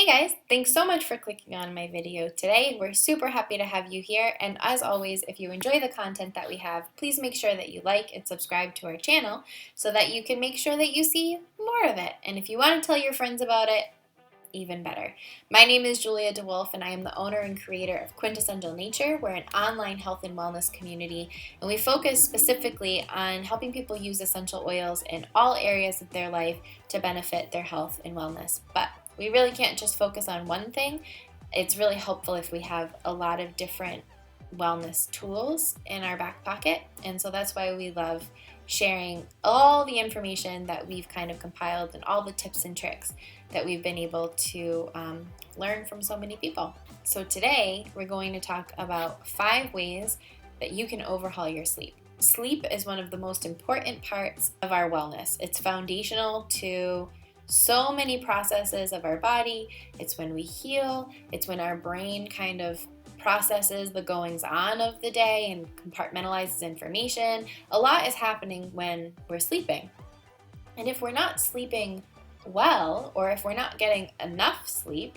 Hey guys, thanks so much for clicking on my video today. We're super happy to have you here, and as always, if you enjoy the content that we have, please make sure that you like and subscribe to our channel so that you can make sure that you see more of it. And if you want to tell your friends about it, even better. My name is Julia DeWolf, and I am the owner and creator of Quintessential Nature. We're an online health and wellness community, and we focus specifically on helping people use essential oils in all areas of their life to benefit their health and wellness. But we really can't just focus on one thing. It's really helpful if we have a lot of different wellness tools in our back pocket, and so that's why we love sharing all the information that we've kind of compiled and all the tips and tricks that we've been able to learn from so many people. So today we're going to talk about 5 ways that you can overhaul your sleep. Sleep is one of the most important parts of our wellness. It's foundational to so many processes of our body. It's when we heal. It's when our brain kind of processes the goings on of the day and compartmentalizes information. A lot is happening when we're sleeping. And if we're not sleeping well, or if we're not getting enough sleep,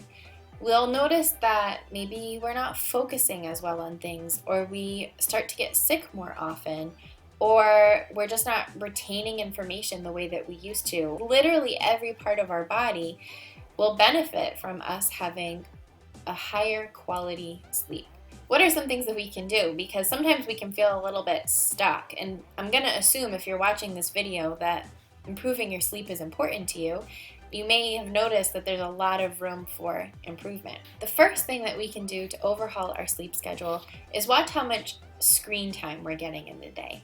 we'll notice that maybe we're not focusing as well on things, or we start to get sick more often, or we're just not retaining information the way that we used to. Literally every part of our body will benefit from us having a higher quality sleep. What are some things that we can do? Because sometimes we can feel a little bit stuck, and I'm going to assume if you're watching this video that improving your sleep is important to you. You may have noticed that there's a lot of room for improvement. The first thing that we can do to overhaul our sleep schedule is watch how much screen time we're getting in the day.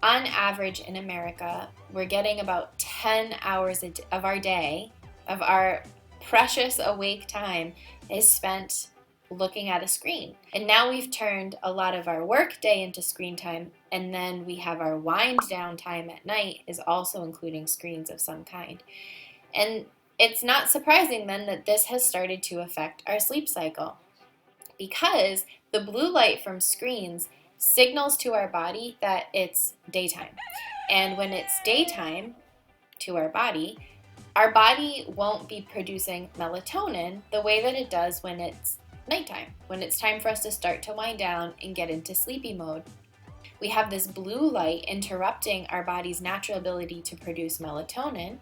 On average in America, we're getting about 10 hours of our day, of our precious awake time, is spent looking at a screen. And now we've turned a lot of our work day into screen time, and then we have our wind down time at night is also including screens of some kind. And it's not surprising then that this has started to affect our sleep cycle, because the blue light from screens signals to our body that it's daytime. And when it's daytime to our body won't be producing melatonin the way that it does when it's nighttime, when it's time for us to start to wind down and get into sleepy mode. We have this blue light interrupting our body's natural ability to produce melatonin,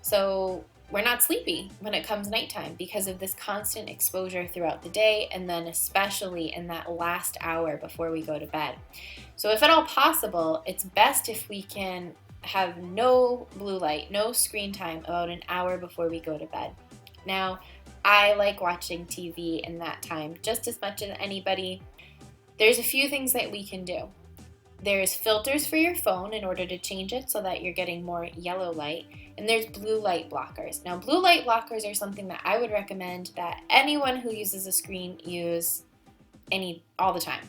so we're not sleepy when it comes nighttime because of this constant exposure throughout the day, and then especially in that last hour before we go to bed. So if at all possible, it's best if we can have no blue light, no screen time about an hour before we go to bed. Now, I like watching TV in that time just as much as anybody. There's a few things that we can do. There's filters for your phone in order to change it so that you're getting more yellow light, and there's blue light blockers. Now, blue light blockers are something that I would recommend that anyone who uses a screen use all the time.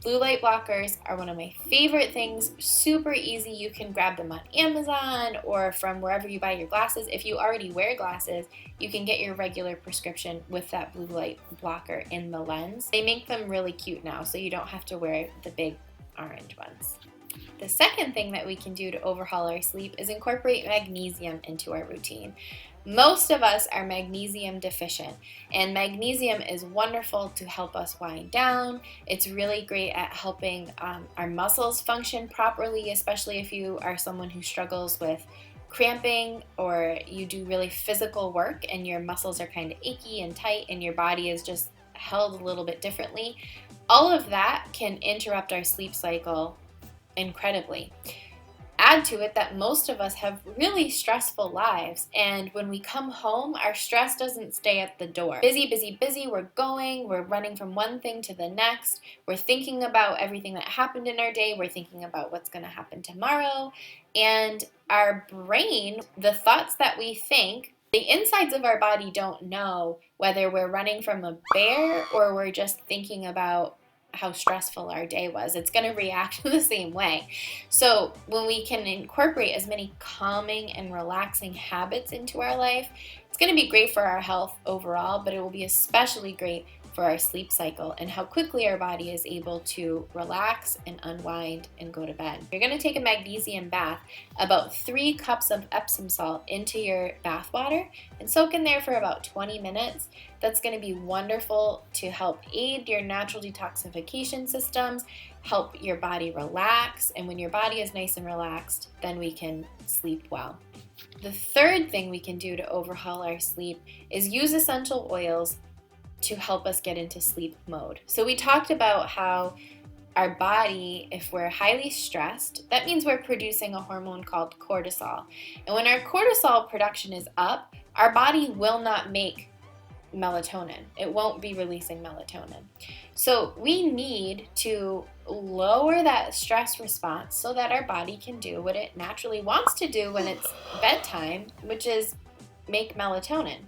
Blue light blockers are one of my favorite things. Super easy. You can grab them on Amazon or from wherever you buy your glasses. If you already wear glasses, you can get your regular prescription with that blue light blocker in the lens. They make them really cute now, so you don't have to wear the big orange ones. The second thing that we can do to overhaul our sleep is incorporate magnesium into our routine. Most of us are magnesium deficient, and magnesium is wonderful to help us wind down. It's really great at helping our muscles function properly, especially if you are someone who struggles with cramping, or you do really physical work and your muscles are kind of achy and tight and your body is just held a little bit differently. All of that can interrupt our sleep cycle incredibly. Add to it that most of us have really stressful lives, and when we come home, our stress doesn't stay at the door. Busy, busy, busy, we're running from one thing to the next. We're thinking about everything that happened in our day. We're thinking about what's going to happen tomorrow, and our brain, the thoughts that we think, the insides of our body don't know whether we're running from a bear or we're just thinking about how stressful our day was. It's going to react the same way. So when we can incorporate as many calming and relaxing habits into our life, it's going to be great for our health overall, but it will be especially great for our sleep cycle and how quickly our body is able to relax and unwind and go to bed. You're going to take a magnesium bath, about 3 cups of Epsom salt into your bath water and soak in there for about 20 minutes. That's going to be wonderful to help aid your natural detoxification systems, help your body relax, and when your body is nice and relaxed, then we can sleep well. The third thing we can do to overhaul our sleep is use essential oils to help us get into sleep mode. So we talked about how our body, if we're highly stressed, that means we're producing a hormone called cortisol. And when our cortisol production is up, our body will not make melatonin. It won't be releasing melatonin. So we need to lower that stress response so that our body can do what it naturally wants to do when it's bedtime, which is make melatonin.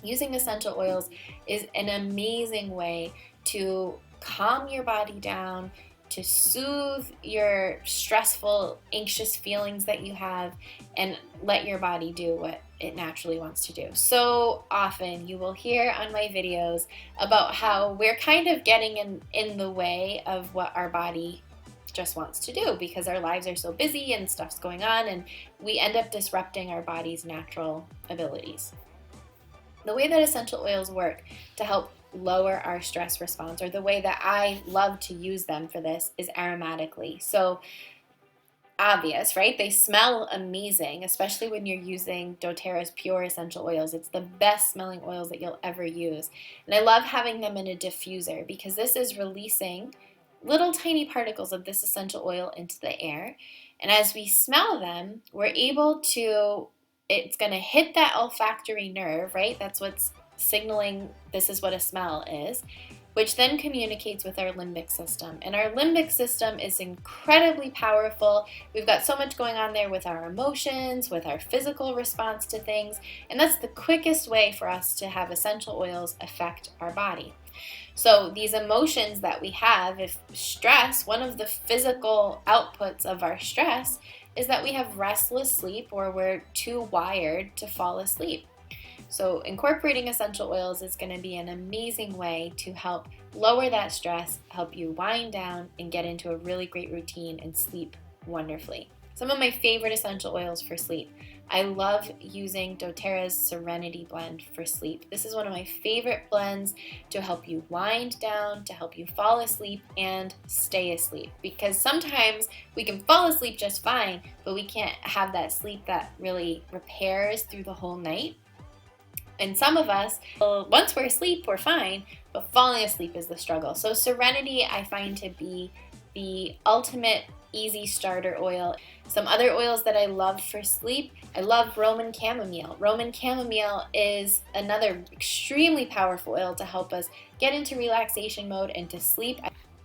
Using essential oils is an amazing way to calm your body down, to soothe your stressful, anxious feelings that you have, and let your body do what it naturally wants to do. So often you will hear on my videos about how we're kind of getting in the way of what our body just wants to do because our lives are so busy and stuff's going on, and we end up disrupting our body's natural abilities. The way that essential oils work to help lower our stress response, or the way that I love to use them for this, is aromatically. So obvious, right? They smell amazing, especially when you're using doTERRA's pure essential oils. It's the best smelling oils that you'll ever use. And I love having them in a diffuser because this is releasing little tiny particles of this essential oil into the air. And as we smell them, we're able to, it's going to hit that olfactory nerve, right? That's what's signaling this is what a smell is, which then communicates with our limbic system. And our limbic system is incredibly powerful. We've got so much going on there with our emotions, with our physical response to things, and that's the quickest way for us to have essential oils affect our body. So these emotions that we have, if stress, one of the physical outputs of our stress is that we have restless sleep or we're too wired to fall asleep. So incorporating essential oils is going to be an amazing way to help lower that stress, help you wind down and get into a really great routine and sleep wonderfully. Some of my favorite essential oils for sleep. I love using doTERRA's Serenity blend for sleep. This is one of my favorite blends to help you wind down, to help you fall asleep and stay asleep. Because sometimes we can fall asleep just fine, but we can't have that sleep that really repairs through the whole night. And some of us, once we're asleep, we're fine, but falling asleep is the struggle. So Serenity I find to be the ultimate easy starter oil. Some other oils that I love for sleep, I love Roman chamomile. Roman chamomile is another extremely powerful oil to help us get into relaxation mode and to sleep.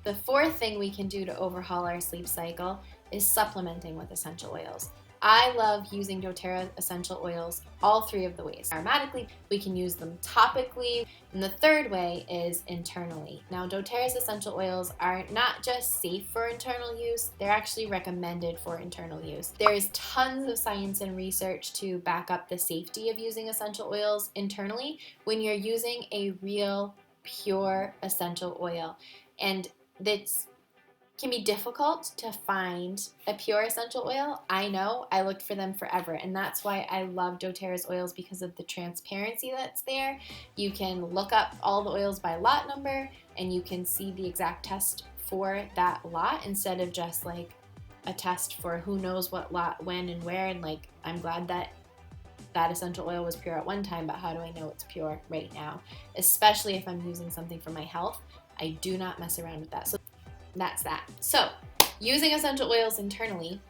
The fourth thing we can do to overhaul our sleep cycle is supplementing with essential oils. I love using doTERRA essential oils all 3 of the ways. Aromatically, we can use them topically, and the third way is internally. Now, doTERRA's essential oils are not just safe for internal use, they're actually recommended for internal use. There is tons of science and research to back up the safety of using essential oils internally when you're using a real, pure essential oil. And that's can be difficult to find a pure essential oil. I know, I looked for them forever, and that's why I love doTERRA's oils, because of the transparency that's there. You can look up all the oils by lot number and you can see the exact test for that lot instead of just like a test for who knows what lot, when, and where. And like, I'm glad that that essential oil was pure at one time, but how do I know it's pure right now? Especially if I'm using something for my health, I do not mess around with that. So that's that. So using essential oils internally,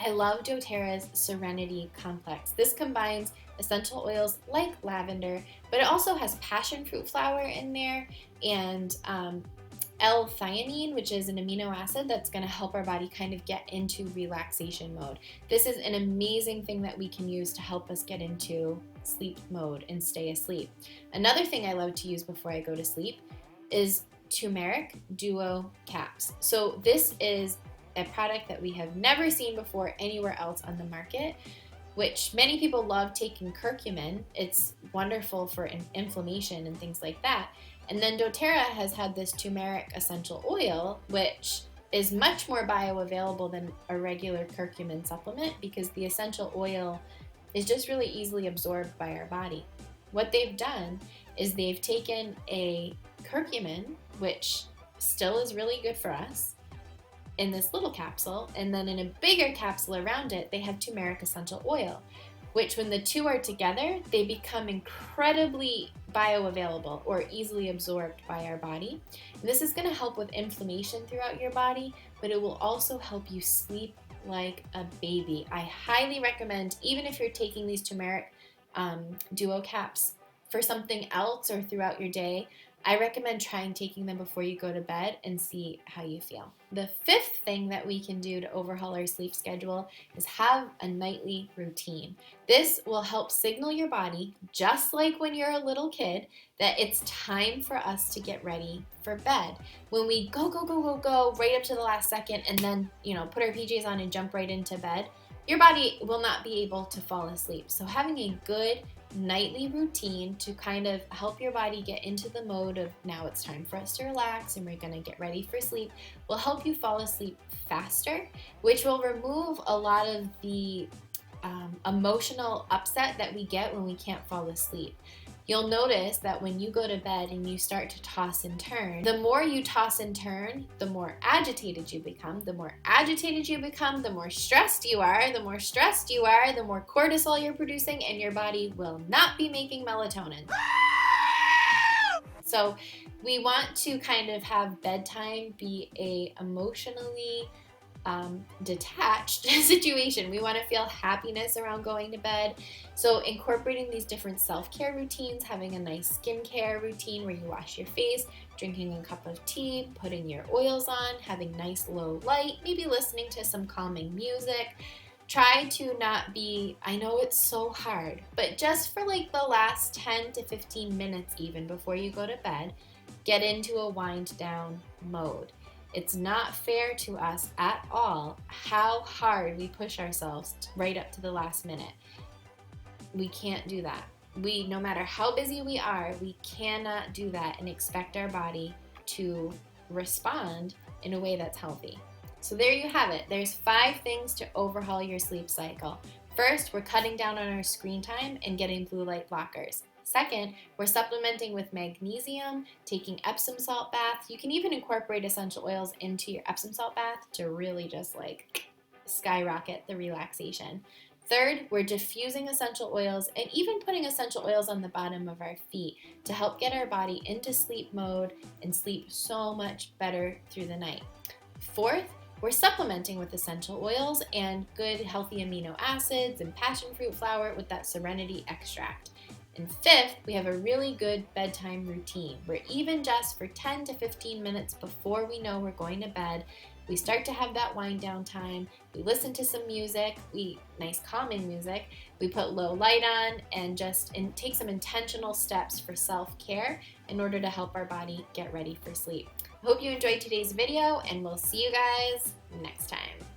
I love doTERRA's Serenity Complex. This combines essential oils like lavender, but it also has passion fruit flower in there and L-theanine, which is an amino acid that's going to help our body kind of get into relaxation mode. This is an amazing thing that we can use to help us get into sleep mode and stay asleep. Another thing I love to use before I go to sleep is turmeric duo caps. So this is a product that we have never seen before anywhere else on the market. which many people love taking curcumin. It's wonderful for inflammation and things like that. And then doTERRA has had this turmeric essential oil, which is much more bioavailable than a regular curcumin supplement because the essential oil is just really easily absorbed by our body. What they've done is they've taken a curcumin, which still is really good for us, in this little capsule, and then in a bigger capsule around it, they have turmeric essential oil, which when the two are together, they become incredibly bioavailable or easily absorbed by our body. And this is going to help with inflammation throughout your body, but it will also help you sleep like a baby. I highly recommend, even if you're taking these turmeric duo caps for something else or throughout your day, I recommend trying taking them before you go to bed and see how you feel. The fifth thing that we can do to overhaul our sleep schedule is have a nightly routine. This will help signal your body, just like when you're a little kid, that it's time for us to get ready for bed. When we go right up to the last second and then, put our PJs on and jump right into bed, your body will not be able to fall asleep. So having a good nightly routine to kind of help your body get into the mode of now it's time for us to relax and we're going to get ready for sleep will help you fall asleep faster, which will remove a lot of the emotional upset that we get when we can't fall asleep. You'll notice that when you go to bed and you start to toss and turn, the more you toss and turn, the more agitated you become. The more agitated you become, the more stressed you are. The more stressed you are, the more cortisol you're producing, and your body will not be making melatonin. So we want to kind of have bedtime be a emotionally detached situation. We want to feel happiness around going to bed. So incorporating these different self-care routines, having a nice skincare routine where you wash your face, drinking a cup of tea, putting your oils on, having nice low light, maybe listening to some calming music. Try to not be, I know it's so hard, but just for like the last 10 to 15 minutes even before you go to bed, get into a wind down mode. It's not fair to us at all how hard we push ourselves right up to the last minute. We can't do that. No matter how busy we are, we cannot do that and expect our body to respond in a way that's healthy. So there you have it. There's 5 things to overhaul your sleep cycle. First, we're cutting down on our screen time and getting blue light blockers. Second, we're supplementing with magnesium, taking Epsom salt baths. You can even incorporate essential oils into your Epsom salt bath to really just like skyrocket the relaxation. Third, we're diffusing essential oils and even putting essential oils on the bottom of our feet to help get our body into sleep mode and sleep so much better through the night. Fourth, we're supplementing with essential oils and good healthy amino acids and passion fruit flower with that serenity extract. And fifth, we have a really good bedtime routine where even just for 10 to 15 minutes before we know we're going to bed, we start to have that wind down time. We listen to some music, nice calming music. We put low light on and take some intentional steps for self-care in order to help our body get ready for sleep. I hope you enjoyed today's video and we'll see you guys next time.